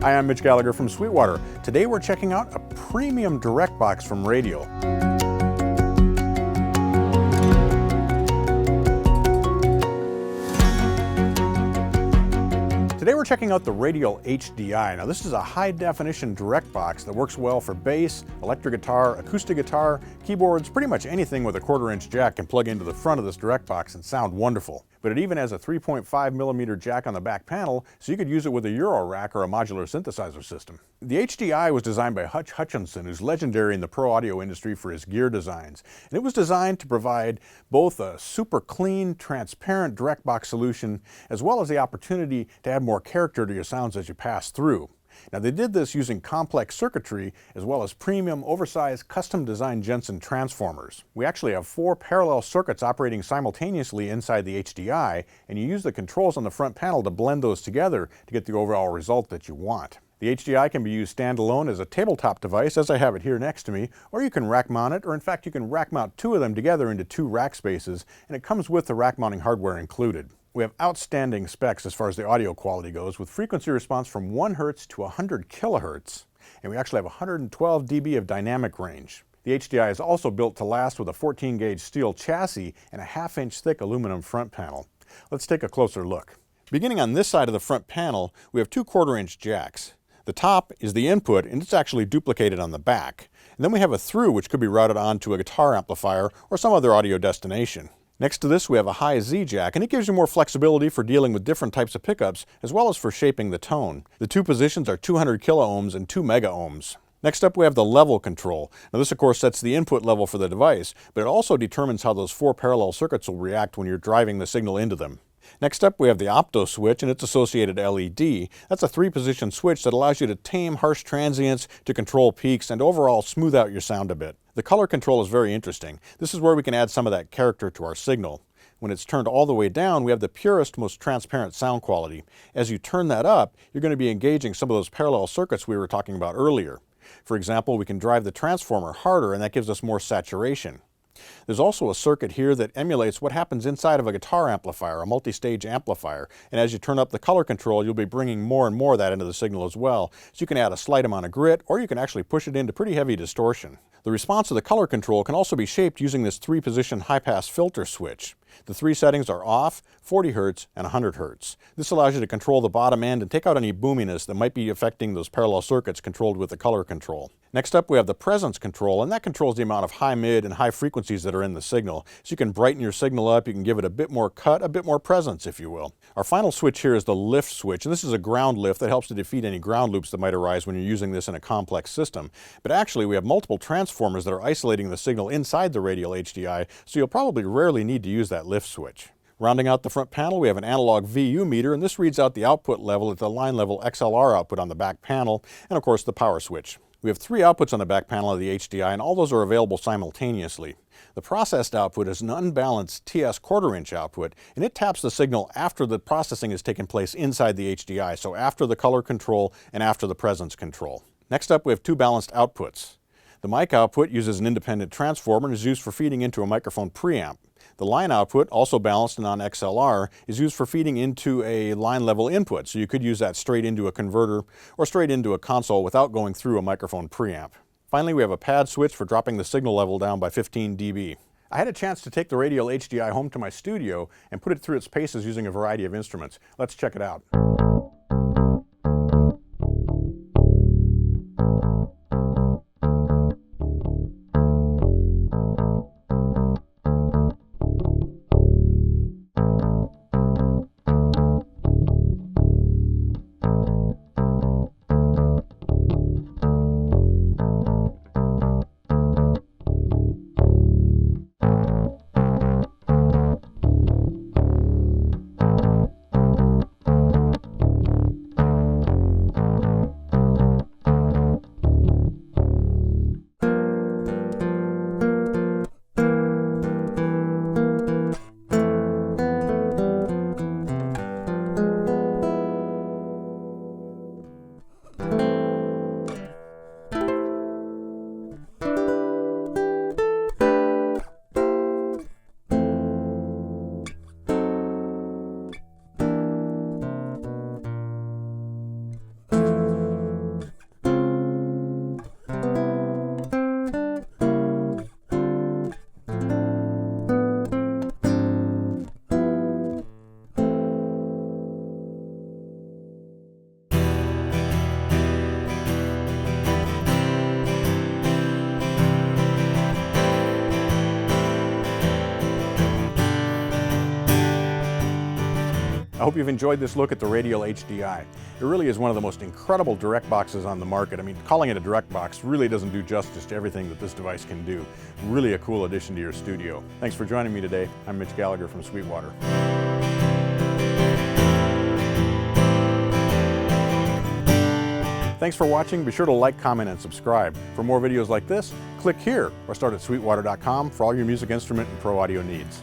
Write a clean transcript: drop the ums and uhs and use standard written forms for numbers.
Hi, I'm Mitch Gallagher from Sweetwater. Today we're checking out a premium direct box from Radial. Today we're checking out the Radial HDI. Now this is a high-definition direct box that works well for bass, electric guitar, acoustic guitar, keyboards, pretty much anything with a 1/4-inch jack can plug into the front of this direct box and sound wonderful. But it even has a 3.5mm jack on the back panel, so you could use it with a Euro rack or a modular synthesizer system. The HDI was designed by Hutch Hutchinson, who's legendary in the pro audio industry for his gear designs. And it was designed to provide both a super clean, transparent direct box solution, as well as the opportunity to add more character to your sounds as you pass through. Now they did this using complex circuitry as well as premium, oversized, custom-designed Jensen transformers. We actually have 4 parallel circuits operating simultaneously inside the HDI, and you use the controls on the front panel to blend those together to get the overall result that you want. The HDI can be used standalone as a tabletop device, as I have it here next to me, or you can rack mount it, or in fact you can rack mount 2 of them together into 2 rack spaces, and it comes with the rack mounting hardware included. We have outstanding specs as far as the audio quality goes, with frequency response from 1 Hz to 100 kHz, and we actually have 112 dB of dynamic range. The HDI is also built to last with a 14-gauge steel chassis and a 1/2-inch thick aluminum front panel. Let's take a closer look. Beginning on this side of the front panel, we have 2 1/4-inch jacks. The top is the input, and it's actually duplicated on the back. And then we have a through, which could be routed onto a guitar amplifier or some other audio destination. Next to this we have a high Z jack, and it gives you more flexibility for dealing with different types of pickups as well as for shaping the tone. The 2 positions are 200 kiloohms and 2 mega ohms. Next up we have the level control. Now this of course sets the input level for the device, but it also determines how those 4 parallel circuits will react when you're driving the signal into them. Next up we have the Opto Switch and its associated LED. That's a 3-position switch that allows you to tame harsh transients, to control peaks, and overall smooth out your sound a bit. The color control is very interesting. This is where we can add some of that character to our signal. When it's turned all the way down, we have the purest, most transparent sound quality. As you turn that up, you're going to be engaging some of those parallel circuits we were talking about earlier. For example, we can drive the transformer harder, and that gives us more saturation. There's also a circuit here that emulates what happens inside of a guitar amplifier, a multi-stage amplifier, and as you turn up the color control, you'll be bringing more and more of that into the signal as well. So you can add a slight amount of grit, or you can actually push it into pretty heavy distortion. The response of the color control can also be shaped using this 3-position high-pass filter switch. The 3 settings are off, 40 Hz, and 100 Hz. This allows you to control the bottom end and take out any boominess that might be affecting those parallel circuits controlled with the color control. Next up we have the presence control, and that controls the amount of high, mid, and high frequencies that are in the signal. So you can brighten your signal up, you can give it a bit more cut, a bit more presence if you will. Our final switch here is the lift switch, and this is a ground lift that helps to defeat any ground loops that might arise when you're using this in a complex system. But actually we have multiple transformers that are isolating the signal inside the Radial HDI, so you'll probably rarely need to use that lift switch. Rounding out the front panel, we have an analog VU meter, and this reads out the output level at the line level XLR output on the back panel, and of course the power switch. We have 3 outputs on the back panel of the HDI, and all those are available simultaneously. The processed output is an unbalanced TS 1/4-inch output, and it taps the signal after the processing has taken place inside the HDI, so after the color control and after the presence control. Next up we have 2 balanced outputs. The mic output uses an independent transformer and is used for feeding into a microphone preamp. The line output, also balanced and on XLR, is used for feeding into a line level input, so you could use that straight into a converter or straight into a console without going through a microphone preamp. Finally, we have a pad switch for dropping the signal level down by 15 dB. I had a chance to take the Radial HDI home to my studio and put it through its paces using a variety of instruments. Let's check it out. hope you've enjoyed this look at the Radial HDI. It really is one of the most incredible direct boxes on the market. I mean, calling it a direct box really doesn't do justice to everything that this device can do. Really a cool addition to your studio. Thanks for joining me today. I'm Mitch Gallagher from Sweetwater. Thanks for watching. Be sure to like, comment, and subscribe. For more videos like this, click here or start at sweetwater.com for all your music instrument and pro audio needs.